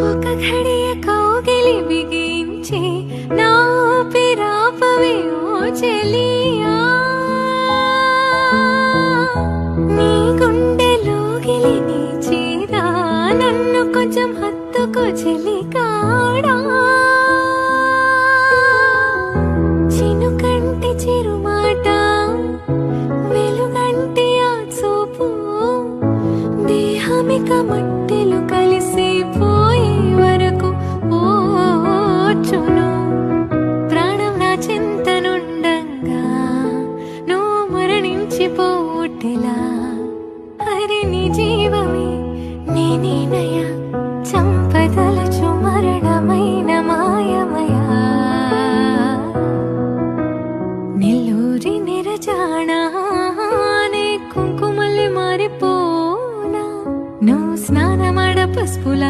ఒక ఘడియ కౌగిలి బిగించి నా ఊపిరాపవే ఓ చెలియా, నీ గుండెలోగిలి నీ చీరా నన్ను కొంచెం హత్తుకో చెలికాడా, చినుకంటి చిరుమాట వెలుగంటి ఆ చూపు దేహమిక మట్టిలో కలిసిపోయే వరకు ఓచును, ప్రాణం నా చింతనుండంగా నువ్వు మరణించిపోటెలా, అరే నీ జీవమే నేనేనయా చంపదలచు మరణమైన మాయమయా, నెల్లూరి నిరజానా నే కుంకుమల్లి మారిపోనా, నువ్వు స్నానమాడ పసుపుల